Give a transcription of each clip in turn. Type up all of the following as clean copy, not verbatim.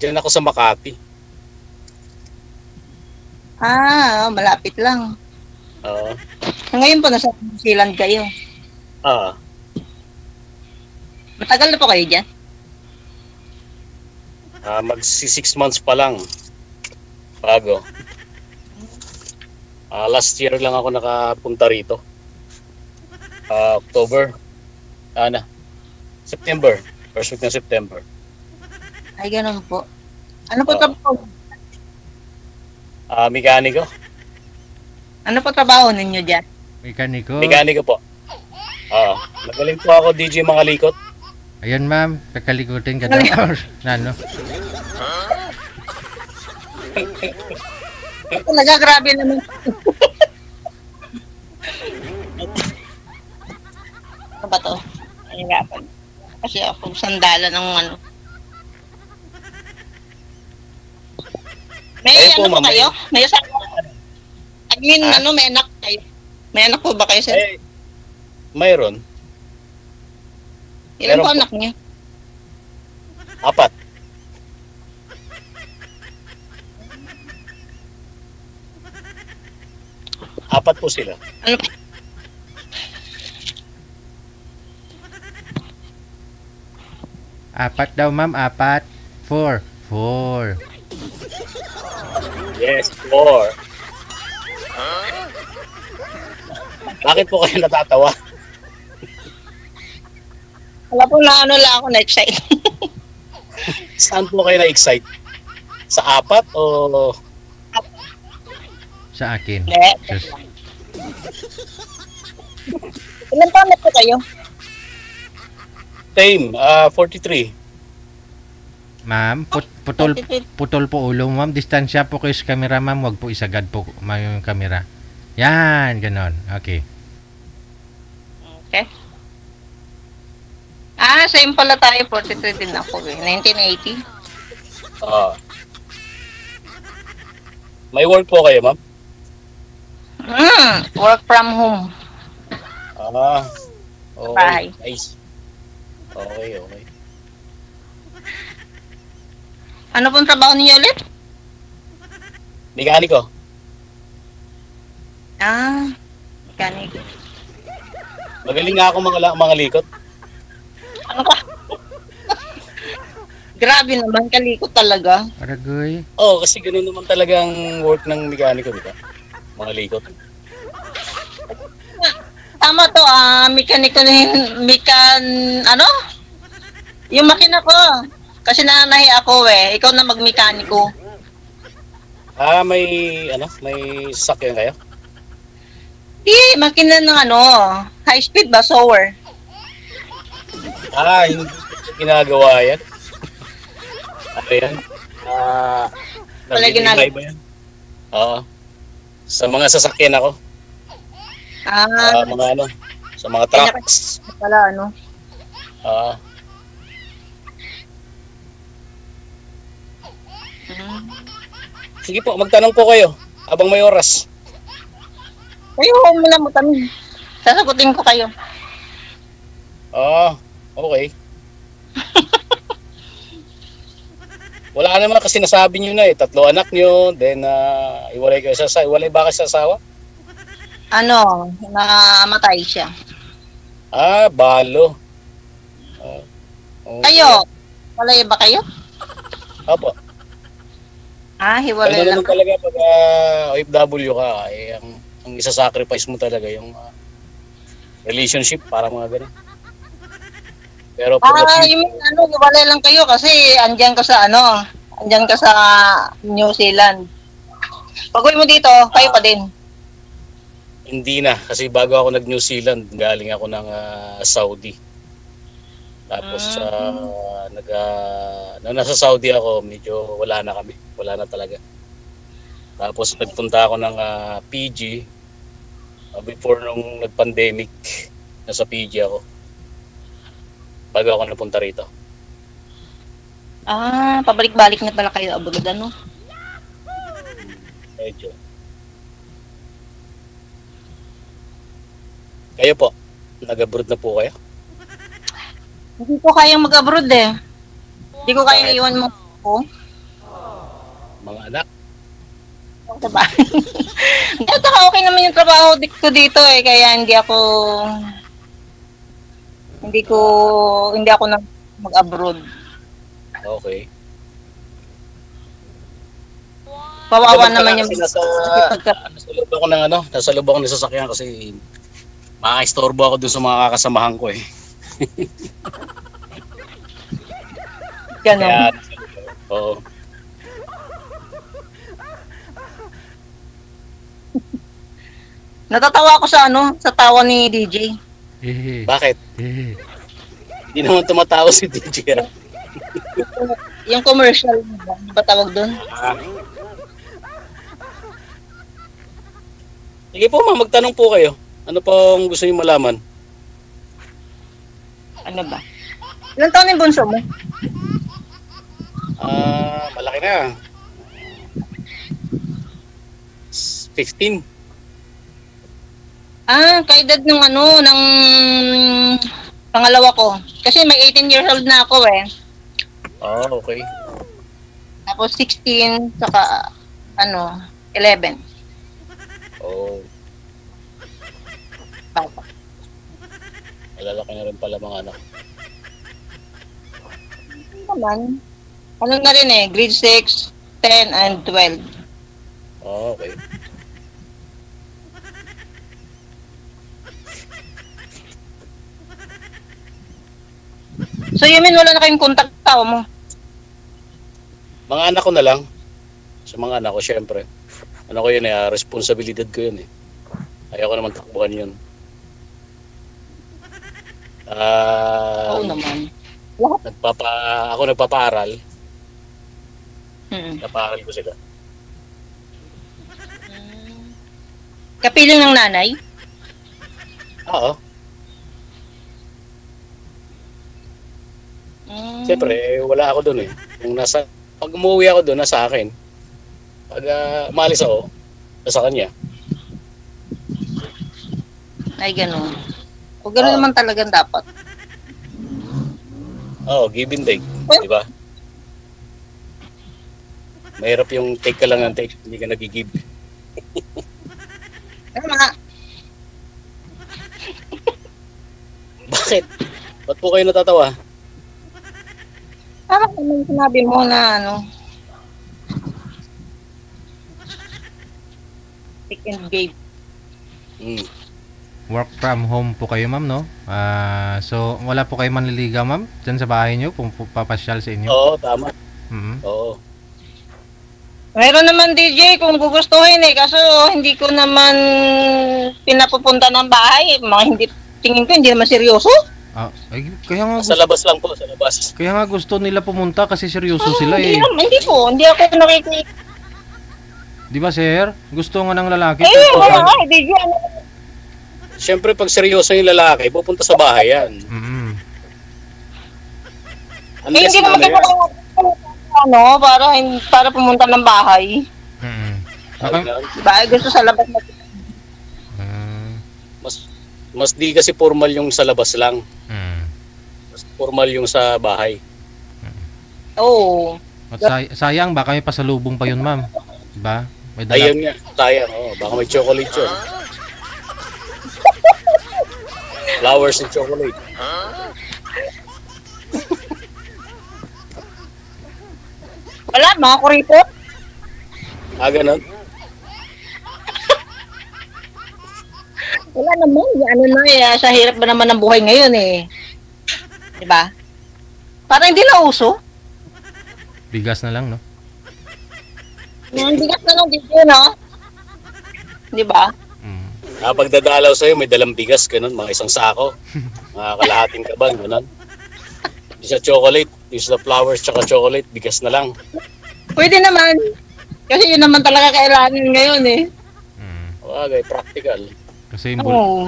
Diyan ako sa Makati. Malapit lang. Oo. Ngayon po, nasa New Zealand kayo. Matagal na po kayo dyan? Magsi 6 months pa lang. Bago. Last year lang ako nakapunta rito. October. September. First week ng September. Ay, ganun po. Ano po trabaho? Mekaniko. Ano po trabaho ninyo dyan? Mekaniko po. Magaling po ako DJ mga likot. Ayan ma'am, kakalikutin ka daw. Nano? Talaga, grabe naman. Ano ba to? Nahirapan. Kasi ako sandala ng ano. May Ayun po, ano po ma'am. kayo? May asawa? May anak kayo? May anak po ba kayo, sir? Mayroon. Ilan meron po po. anak niyo? 4. Apat po sila. Ano? Apat daw ma'am, apat. 4. Yes, 4. Bakit po kayo natatawa? Wala po na ano lang ako na-excite. Saan po kayo na-excite? Sa 4 o... Sa akin. Hindi. Sus. Ilan taon na po kayo? Same, 43. Ma'am, putol po ulo ma'am. Distansya po kayo sa camera ma'am. Huwag po isagad po yung camera. Yan, ganon. Okay. Okay. Same pala tayo. 43 din ako eh. 1980. May work po kayo, ma'am? Work from home. Okay. Bahay. Nice. Okay. Ano pong trabaho niyo ulit? Mekaniko. Mechanic. Magaling nga ako mga likot. Ano ka? Grabe naman, kalikot talaga. Aragoy. Kasi ganoon naman talaga ang work ng mekaniko, di ba? Mga likot. Tama to, mekaniko yung makina ko. Kasi nanahi ako eh. Ikaw na magmekaniko. May sasakyan kayo? Makina ng high speed ba, sower? Hindi ginagawa yan. Ano yan? Wala ginagawa. Ba yan? Sa mga sasakyan ako. Sa mga trucks. Pala, Sige po, magtanong po kayo habang may oras. Kayo, muna mo tanong. Sasagutin ko kayo. Okay. Wala naman kasi nasabi nyo na 3 anak nyo, then iwalay kayo sa asawa. Iwalay ba kayo sa asawa? Namatay siya. Balo. Okay. Kayo, walay ba kayo? Opo. Hiwalay Ganun lang. talaga pag OFW ka, ang isa-sacrifice mo talaga yung relationship para mga ganun. Pero hiwalay lang kayo kasi andyan ka sa New Zealand. Pag-uwi mo dito, kayo pa din. Hindi na, kasi bago ako nag-New Zealand, galing ako ng Saudi. Tapos nung nasa Saudi ako, medyo wala na kami. Wala na talaga. Tapos nagpunta ako ng PG before nung nag-pandemic. Nasa PG ako. Bago ako napunta rito. Pabalik-balik na pala kayo abroad, ano? Medyo. Kayo po, nag-abroad na po kayo? Hindi ko kayang mag-abroad eh. Hindi ko kayang iwan mo ako. Mga anak. Sa bahay. At saka okay naman yung trabaho ko dito eh, kaya hindi ako nang mag-abroad. Okay. Kawawa Ganun naman pala yung kasi nasa loob ako ng nasa loob ako ng sasakyan kasi makakaistorbo ako dun sa mga kakasamahan ko eh. Ganon. Kaya, oo. Natatawa ako sa tawa ni DJ. Bakit? Hindi naman tumatawa si DJ. Yung commercial, ano ba tawag doon? Sige po, ma'am, magtanong po kayo. Ano pong gusto niyo malaman? Ano ba? Ilang taon yung bunso mo? Malaki na. 15. Kaedad ng ng pangalawa ko. Kasi may 18 years old na ako eh. Okay. Tapos 16, saka 11. Oh, Bata. malalaki na rin pala mga anak. Naman. Ano na rin eh, grade 6, 10, and 12. Okay. So, Yumin, wala na kayong contact tao mo? Mga anak ko na lang. Sa mga anak ko, syempre. Ano ko yun eh, responsibilidad ko yun eh. Ayaw ko naman takbuhan yun. Oo naman. Ako nagpapaaral. Mm-mm. Napaaral ko sila. Kapiling ng nanay? Oo. Siyempre, wala ako doon eh. Pag umuwi ako doon, nasa akin. Pag maalis ako, nasa kanya. Ay, gano'n. O gano'n naman talagang dapat. Give and take. Di ba? Mahirap yung take ka lang ng take, hindi ka nagigib. Tama. Bakit? Ba't po kayo natatawa? Parang naman sinabi mo na take and give. Work from home po kayo, ma'am, no? So, wala po kayo manliligaw, ma'am? Diyan sa bahay niyo, kung papasyal sa inyo? Oo, tama. Mm-hmm. Oo. Meron naman DJ kung gugustuhin eh, kaso hindi ko naman pinapupunta ng bahay. Tingin ko hindi naman seryoso. Kaya nga Sa labas lang po, sa labas. Kaya nga gusto nila pumunta kasi seryoso sila eh. Hindi ako nakikita. Di ba, sir? Gusto nga ng lalaki. Wala nga, DJ. Siyempre, pag seryoso yung lalaki, pupunta sa bahay yan. Mm-hmm. Unless hindi naman para pumunta ng bahay. Mm-hmm. Diba? Gusto sa labas na. Mas di kasi formal yung sa labas lang. Mas formal yung sa bahay. Oo. At sayang, baka may pasalubong pa yun, ma'am. Diba? May dala. Ayun nga, sayang. Baka may chocolate yun. Flowers and chocolate. Wala, mga kuripot. Ganun. Wala naman. Sa hirap ba naman ng buhay ngayon eh. Diba? Parang hindi na uso. Bigas na lang, no? Yung bigas na lang dito, no? Diba? Pag dadalaw sa'yo, may dalang bigas, ganun, mga isang sako. Mga kalahating kaban, ganun. Yung sa chocolate, yung sa flowers tsaka chocolate, bigas na lang. Pwede naman. Kasi yun naman talaga kailangan ngayon eh. Okay, practical. Kasi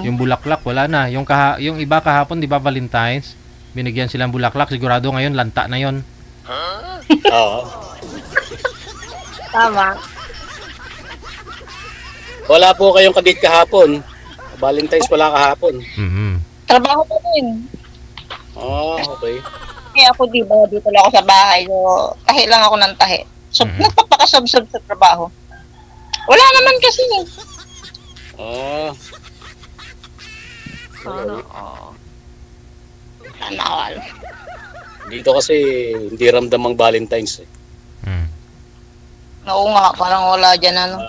yung bulaklak, wala na. Yung iba kahapon, di ba, Valentine's? Binigyan silang bulaklak. Sigurado ngayon, lanta na yon. Oo. Tama. Wala po kayong kadate kahapon. Valentine's wala kahapon. Mm-hmm. Trabaho ko din. Okay. Kaya ako dito lang ako sa bahay. So, tahi lang ako ng tahi. Nagpapakasabsab sa trabaho. Wala naman kasi. Ah, Sana Sana all. dito kasi hindi ramdam ang Valentine's eh. Hmm. Oo nga, parang wala dyan ano.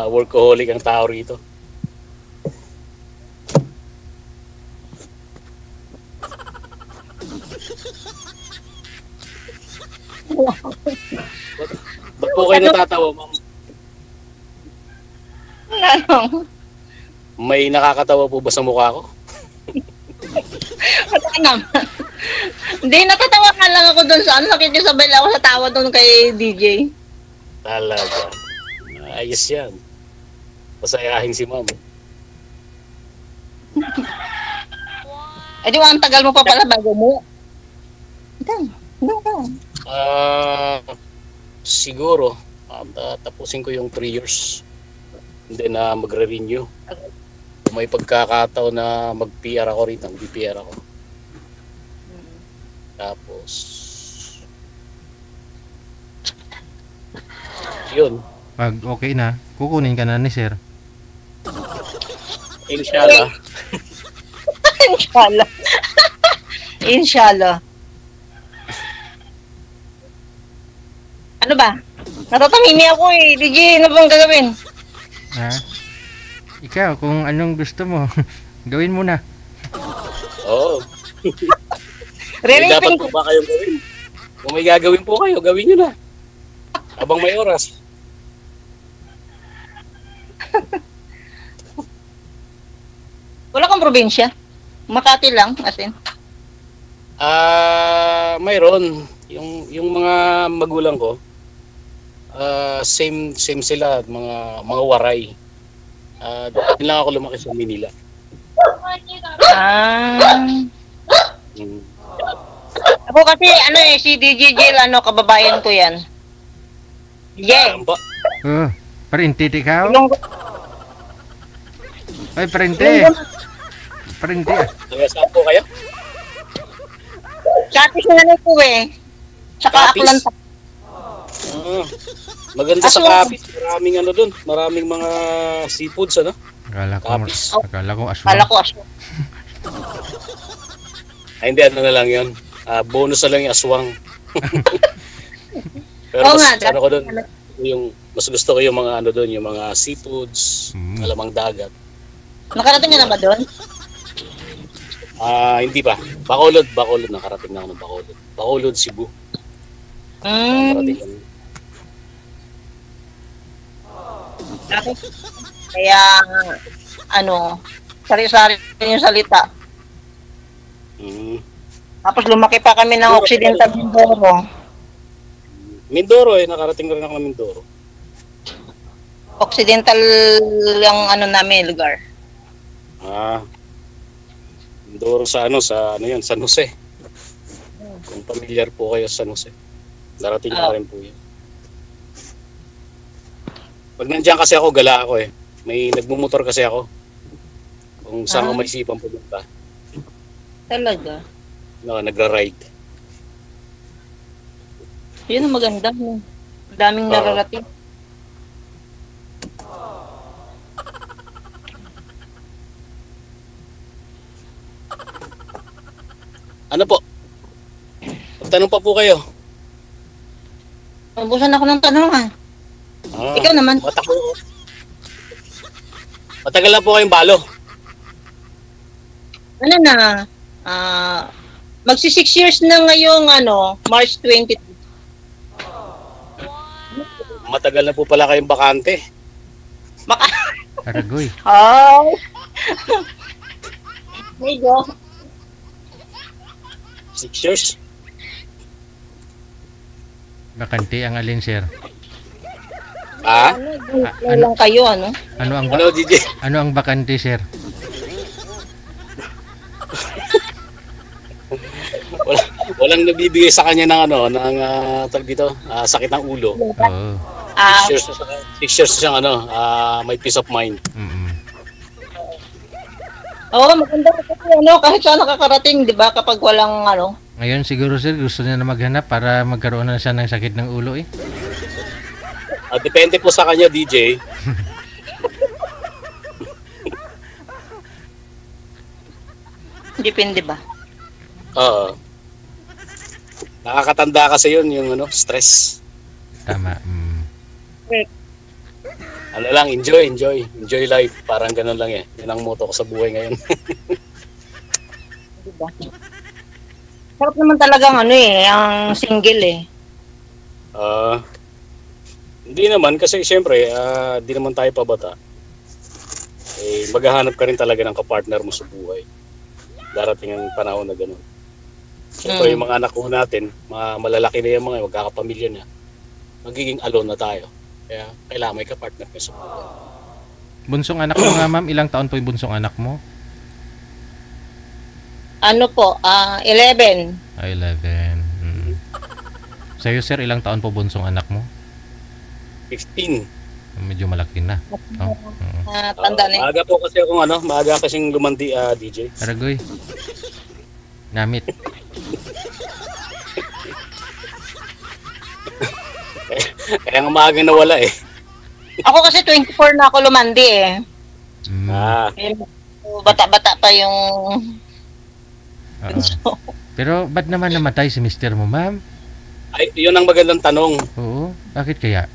Workaholic ang tao rito. Ba't po kayo natatawa, ma'am? Ano? May nakakatawa po ba sa mukha ko? Wala naman. Hindi, natatawa ka lang ako dun sa ano. Nakikisabay lang ako sa tawa dun kay DJ. Talaga. Ayos yan. Pasayahin si ma'am. Eh di, ang tagal mo pa pala bago mo. Dang. Siguro, tapusin ko yung 3 years. And then magre-renew. Kung may pagkakataon na mag-PR ako rito, mag-PR ako. Tapos, yun. Pag okay na, kukunin ka na ni sir. Inshallah. Inshallah. Inshallah. Ano ba? Natatamimi ako eh. DJ, ano bang gagawin? Ha? Ikaw, kung anong gusto mo, gawin mo na. Oo. May dapat Re-raping po ba kayong gawin? Kung may gagawin po kayo, gawin nyo na. Habang may oras. Wala kang probinsya? Makati lang, as in. Mayroon. Yung mga magulang ko, same sila, mga waray. Doon lang ako lumaki sa Manila. Mm. Ako kasi, ano eh, si DJ Jill, kababayan ko yan. Yeah. Ba? Oh, parente ikaw? Yung, Ay, parente. Parente ah. Saan po kayo? Kapis na lang po eh. Saka Kapis? Aklanta. Maganda sa Aso. Kapis. Maraming doon. Maraming mga seafoods, ano? Kapis. Akala ko aswang. Kala ko aso. Ay, hindi, ano na lang yun. Bonus na lang yung aswang. Pero Oo mas, nga, ko doon, mas gusto ko yung mga doon, yung mga seafoods, alamang dagat. Nakarating ka na ba doon? Hindi pa. Bacolod, nakarating na ako ng Bacolod. Bacolod, Cebu. Nakarating kami. Kaya, sari-sari yung salita. Tapos lumaki pa kami ng Occidental Mindoro. Mindoro nakarating rin ako ng Mindoro. Occidental yung namin lugar. Mindoro sa San Jose. Kung familiar po kayo sa San Jose. Darating na rin po yan. Pag nandiyan kasi ako, gala ako eh. May nagmumotor kasi ako. Kung saan ko may isipang pumunta. Talaga? Nagra-ride. Yun ang maganda. Ang daming nararating. Ano po? Tanong pa po kayo. Ubusan ako ng tanong ha. Ikaw naman. Matagal na po kayong balo. Ano na? Magsi 6 years na ngayong March 22. Matagal na po pala kayong bakante. Aragoy. Oh. Medyo. 6 years? Bakante ang alin, sir? Lang kayo, ano? Ano, DJ? Ano ang bakante, sir? Walang nabibigay sa kanya ng sakit ng ulo. Oo. 6 years na siyang may peace of mind. Oo, maganda kasi kahit saan nakakarating, 'di ba? Kapag walang Ngayon siguro sir, gusto niya na maghanap para magkaroon na siya ng sakit ng ulo eh. Depende po sa kanya, DJ. Depende ba? Oo. Nakakatanda kasi yun, yung ano, stress. Tama. Ano lang, enjoy life. Parang ganun lang eh. Yun ang motto ko sa buhay ngayon. Diba? Sarap naman talagang ano eh, ang single eh. Hindi naman kasi syempre, di naman tayo pabata. Eh, maghahanap ka rin talaga ng kapartner mo sa buhay. Darating ang panahon na gano'n. Siyempre, yung mga anak ko natin, mga malalaki na yung mga magkakapamilya na, magiging alone na tayo. Kaya kailangan may kapartner ka sa buhay. Bunsong anak mo nga ma'am, ilang taon po yung bunsong anak mo? Ano po, 11. 11. Sa'yo sir, ilang taon po bunsong anak mo? 15. Medyo malaki na. Oh. Tanda na yun. Maaga po kasi akong maaga kasing lumandi, DJ. Aragoy. Namit. Kaya nga maaga nawala eh. Ako kasi 24 na ako lumandi eh. Bata-bata pa yung... Pero ba't naman namatay si mister mo, ma'am? Ay, yun ang magandang tanong. Oo. Bakit kaya?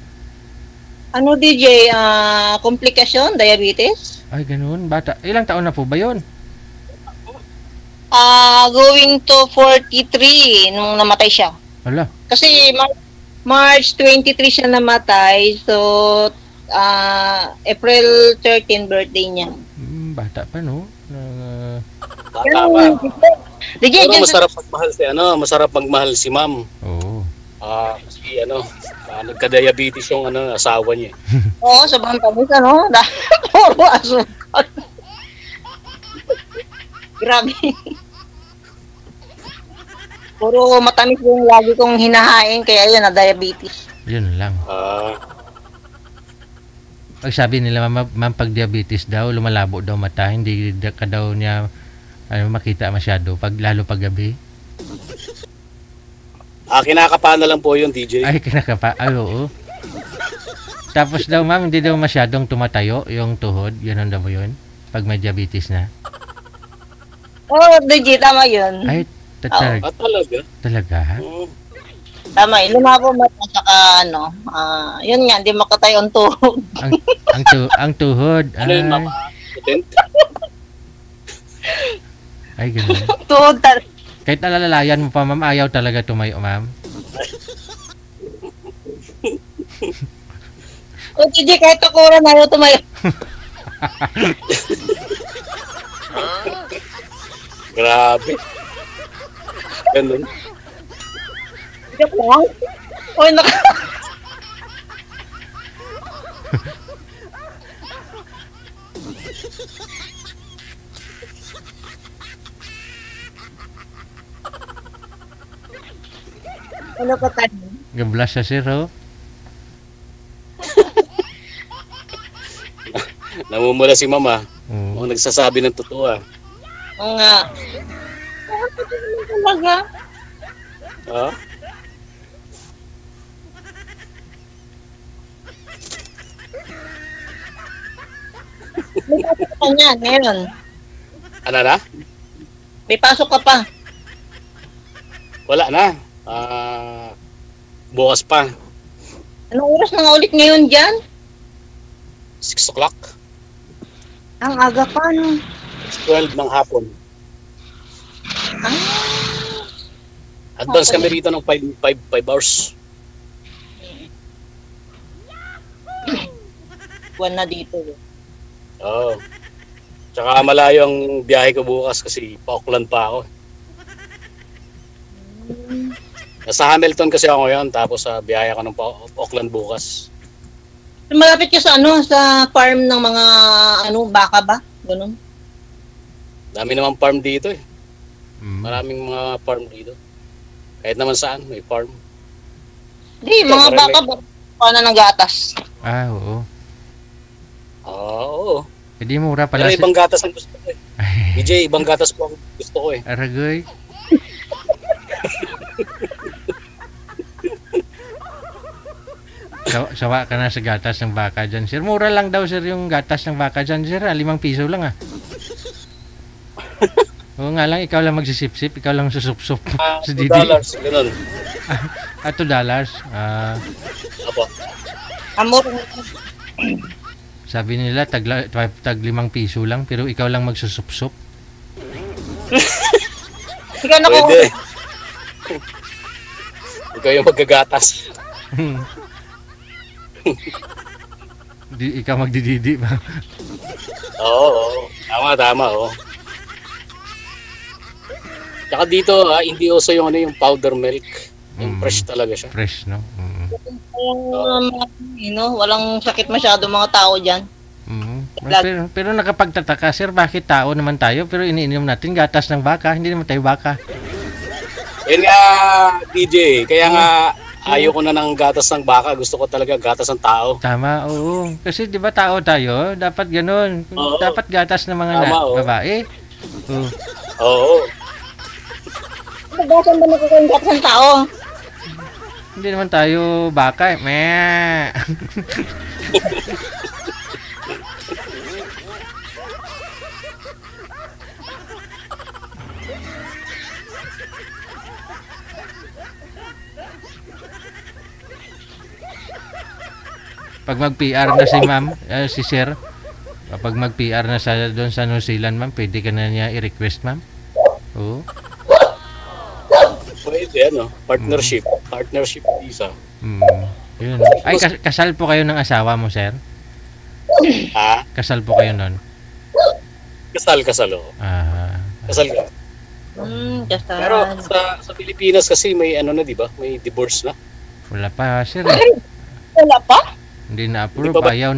Ano DJ, komplikasyon, diabetes? Ay, ganun. Bata. Ilang taon na po ba yun? Going to 43 nung namatay siya. Wala. Kasi March 23 siya namatay. So, April 13 birthday niya. Bata pa, no? Bata pa. DJ, pero masarap magmahal si ma'am. Oo. Kasi nagka-diabetes yung asawa niya. Oo, sobrang tamis, ano? Puro asukal. Grabe. Puro matamis yung lagi kong hinahain, kaya yun, na-diabetes. Yun lang. Pag sabi nila, ma'am, pag diabetes daw, lumalabo daw mata, hindi ka daw niya makita masyado, lalo pag gabi. Kinakapa na lang po yung DJ. Ay, kinakapa. Ay, oo. Tapos daw, ma'am, hindi daw masyadong tumatayo yung tuhod. Ganun daw yun? Pag may diabetes na. Oo, DJ, tama yun. Ay, talaga. Talaga? Tama, lumabo mata, saka yun nga, hindi makatayo ang tuhod. ang tuhod. Ano yun, ma'am? Ay, ganun. Tuhod talaga. Kahit nalalalayan mo pa, ma'am, ayaw talaga tumayo, ma'am. O, DJ, kahit tukuran, ayaw tumayo. Grabe. Ganun. Joke lang. Uy, ano pa tayo? Gablas siya, sir, oh. Namumula si mama. Oo. Nagsasabi ng totoo. Oo nga. Talaga. May pasok ka niya, ngayon. Ano na? May pasok ka pa. Wala na. Bukas pa. Anong oras na nga ulit ngayon dyan? 6 o'clock. Ang aga pa, no? 12 ng hapon. Advance kami rito ng 5 hours. Buwan na dito. Oo. Tsaka malayo ang biyahe ko bukas kasi pa-Auckland pa ako. Nasa Hamilton kasi ako ngayon, tapos biyahe ako ng Auckland bukas. Malapit ka sa sa farm ng mga baka ba? Ganun. Dami naman farm dito eh. Maraming mga farm dito. Kahit naman saan, may farm. Hindi, mga baka ba? Paano ng gatas? Oo. Oo. Hindi mura pala. Pero ibang gatas ang gusto ko eh. DJ, ibang gatas po ang gusto ko eh. Aragoy. Sawa ka na sa gatas ng baka dyan, sir. Mura lang daw, sir, yung gatas ng baka dyan, sir. 5 piso lang, ah. Oo nga lang, ikaw lang magsisip-sip, ikaw lang susup-sup sa $2, Didi. ganun. At $2. Apo. Amor. Sabi nila, tag 5 piso lang, pero ikaw lang magsusup-sup. Ikaw na ko. Pwede. Ikaw yung magagatas. Ikaw magdididi ba? Oo. Tama, oo. Tsaka dito, hindi uso yung powder milk. Yung fresh talaga siya. Fresh, no? Walang sakit masyado mga tao dyan. Pero nakapagtataka, sir, bakit tao naman tayo pero iniinom natin gatas ng baka, hindi naman tayo baka. Yun nga, DJ, kaya nga ayaw ko na ng gatas ng baka, gusto ko talaga gatas ng tao. Tama, oo. Kasi di ba tao tayo, dapat ganun. Oo. Dapat gatas ng mga babae. Oo. Gatas ba nagkakaroon gatas ng tao? Hindi naman tayo baka, meh. Pag mag-PR na si ma'am, si sir, kapag mag-PR na doon sa New Zealand, ma'am, pwede ka na niya i-request, ma'am. Oo. Pwede, partnership visa. Yun. Ay, kasal po kayo ng asawa mo, sir? Ha? Kasal po kayo nun? Kasal, oo. Kasal ka. Kasal. Pero sa Pilipinas kasi may di ba? May divorce na. Wala pa, sir. Wala pa? Hindi na-approve. Ayaw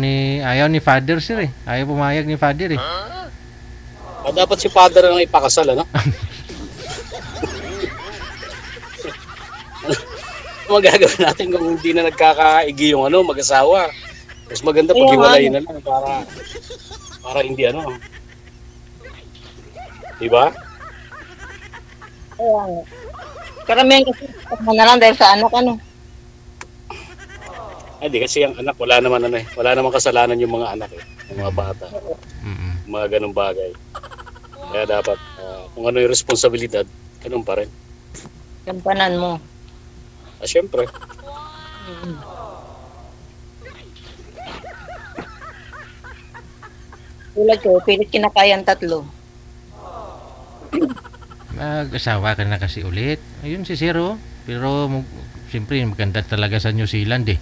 ni father, sir, eh. Ayaw pumayag ni father, eh. Dapat si father ang ipakasal, ano? Magagawin natin kung hindi na nagkakaigi yung mag-asawa. Mas maganda pag hiwalay na lang para hindi Di ba? Karamihan kasi na lang dahil sa anak Ay, di kasi ang anak wala naman kasalanan yung mga anak yung mga bata. Mga ganung bagay. Kaya dapat kung ano yung responsibilidad, ganun pa rin. Gampanan mo. Siyempre. Tulad ko, pilit kinakaya ang 3. Mag-asawa ka na kasi ulit. Ayun si Zero. Pero siyempre maganda talaga sa New Zealand, eh.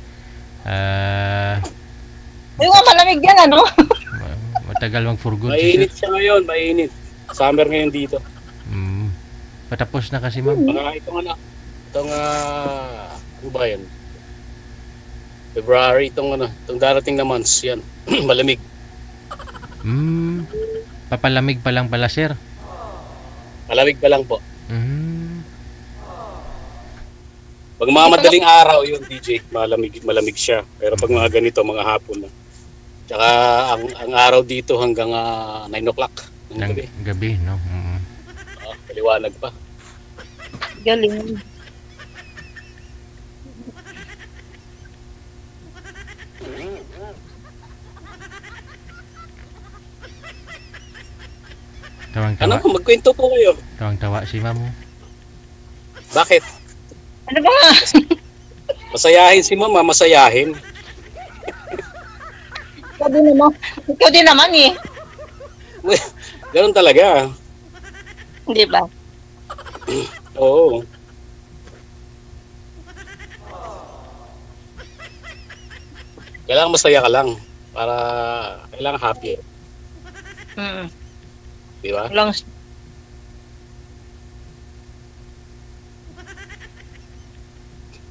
Yung malamig yan, Matagal mag-for good. Mainit siya ngayon, mainit. Summer ngayon dito. Patapos na kasi, ma'am. Itong ano ba yan? February, itong darating na months, yan. Malamig. Papalamig pa lang pala, sir. Malamig pa lang po. Pag mga madaling araw yun, DJ, malamig siya. Pero pag mga ganito, mga hapon na. Tsaka ang araw dito hanggang 9 o'clock ng gabi, no? Kaliwanag pa. Galing. Tawang-tawa. Magkwento po kayo. Tawang-tawa si ma'am. Bakit? Ano ba? Masayahin si mama, masayahin. Ikaw din naman eh. Ganun talaga. Hindi ba? Oo. Kailangan masaya ka lang para kailangan happy. Di ba?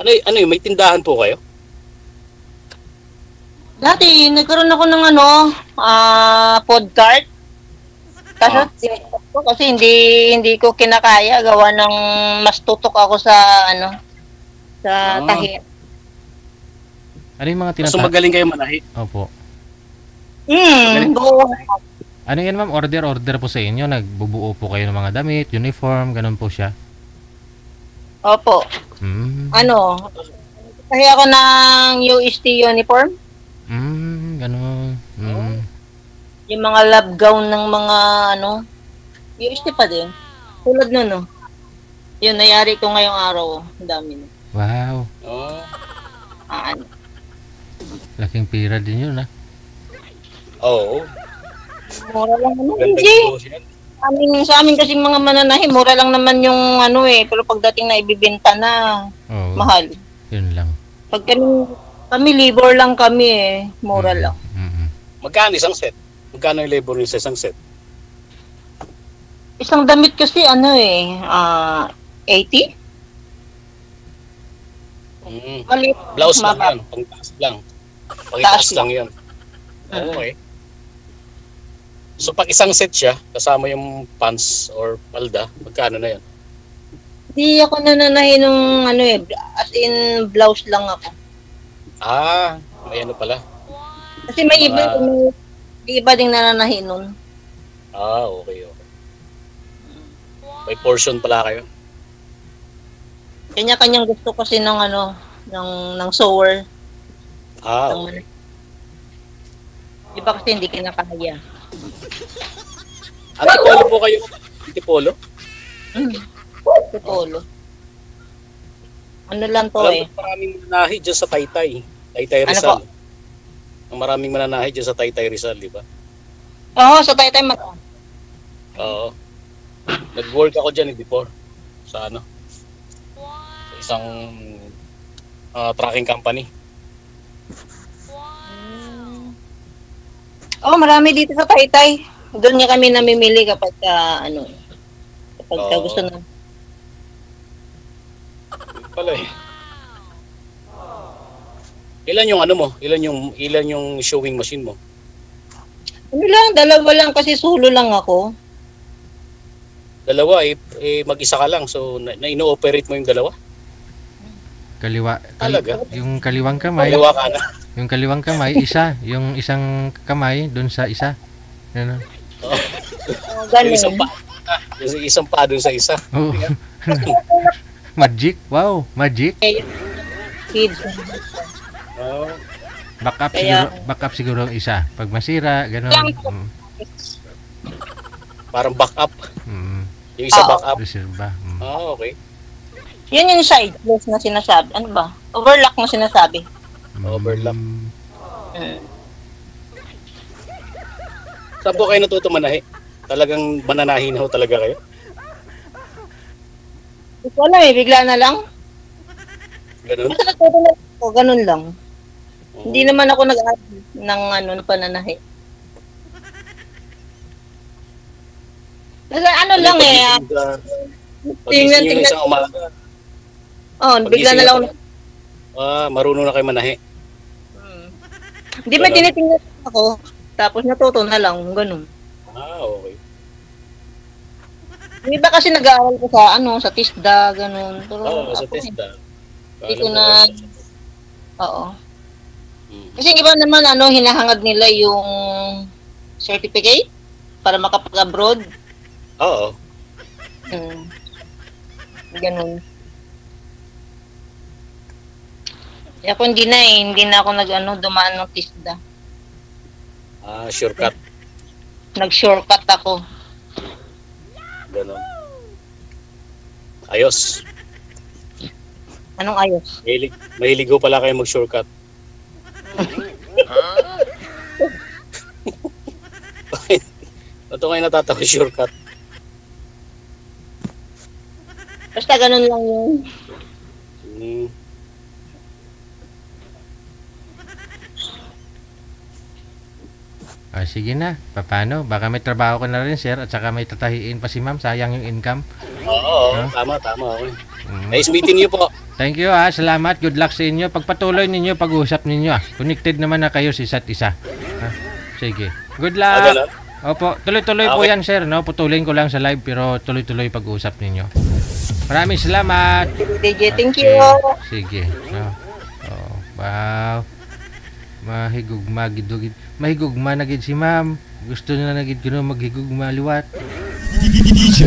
Ano yun? May tindahan po kayo? Dati, nagkaroon ako ng food cart. Kasi hindi ko kinakaya gawa ng mas tutok ako sa tahi. Ano yung mga So magaling kayo manahi? Opo. Go. Ano yan, ma'am? Order po sa inyo? Nagbubuo po kayo ng mga damit, uniform, ganun po siya? Opo. Ano, kasi ako ng UST uniform. Ganun. Yung mga lab gown ng mga ano, UST pa din. Tulad nun, no. Yun, nayari ko ngayong araw. Ang dami na. Wow. Oh. Ano. Laking pira din yun, ha? Oo. Mura lang naman. Ganda Hindi. negosyo yan. Sa amin kasi mga mananahi, mura lang naman yung ano eh. Pero pagdating na ibibenta na, Oo. mahal. Yun lang. Pag kami labor lang kami eh. Mura lang. Magkano isang set? Magkano yung labor niyo sa isang set? Isang damit kasi ano eh, 80? Maliit. Blouse lang Mababa. yan. Pangtaas lang. Pangtaas Taas lang yan. Okay. So pag isang set siya, kasama yung pants or palda, magkano na yan? Di ako nananahi nung ano eh, as in blouse lang ako. May ano pala. Kasi may iba ding nananahi nun. Okay. May portion pala kayo. Kanya-kanyang gusto kasi ng ano, ng sewer. Okay. Iba kasi hindi kinakaya. Antipolo po kayo? Antipolo? Sa polo. Ano lang to Alam eh. ko maraming mananahi dyan sa Taytay. Taytay Ano Rizal. Ang maraming mananahi dyan sa Taytay Rizal, di ba? Oo, sa Taytay mata. Oo. Nag-work ako dyan before. Sa ano? Sa isang trucking company. Oo, marami dito sa Taytay. Doon niya kami namimili kapag gusto na. Pala eh. Ilan yung ano mo? Ilan yung showing machine mo? Ano lang, dalawa lang kasi solo lang ako. Dalawa mag-isa ka lang. So ino-operate mo yung dalawa? Talaga? Yung kaliwang kamay. Dalawa ka na. Yung kaliwang kamay, isa. Yung isang kamay, dun sa isa. Ganun. Yung isang pa. Yung isang pa dun sa isa. Oo. Magic? Wow, magic. Kids. Backup siguro ang isa. Pag masira, ganun. Parang backup. Yung isa backup. Reserva. Okay. Yun yung side close na sinasabi. Ano ba? Overlock na sinasabi. Overlap. Saan po kayo natuto manahi? Talagang mananahi na ho talaga kayo? Hindi ko alam eh, bigla na lang. Ganun? Basta natuto na ako, ganun lang. Hindi naman ako nag-aaral ng pananahi. Kasi ano lang eh. Pag-ising yung isang umaga. Bigla na lang. Marunong na kayo manahi. Hindi man tinitingnan ako, tapos natuto na lang, ganun. Okay. Yung iba kasi nag-aaral ko sa sa TISDA, ganun. Pero sa TISDA. Hindi ko na, oo. Kasi yung iba naman, hinahangad nila yung certificate para makapag-abroad. Oo. Ganun. Kaya kung hindi na ako dumaan ng TISDA. Shortcut. Nag-shortcut ako. Ganun. Ayos. Anong ayos? Mahilig ko pala kayo mag-shortcut. Ito kayo natatawa shortcut. Basta ganun lang yun. Sige na. Paano? Baka may trabaho ka na rin, sir. At saka may tatahiin pa si ma'am. Sayang yung income. Oo. Tama. Okay. Nice meeting you po. Thank you Salamat. Good luck sa inyo. Pagpatuloy ninyo, pag-usap ninyo Connected naman na kayo sa isa't isa. Sige. Good luck. Opo. Tuloy-tuloy po yan, sir. No? Putulin ko lang sa live pero tuloy-tuloy pag-usap ninyo. Maraming salamat. DJ, thank you. Sige. Wow. Mahigugma gidugid. Mahigugma na gid si ma'am. Gusto na gid kuno maghigugma liwat. DJ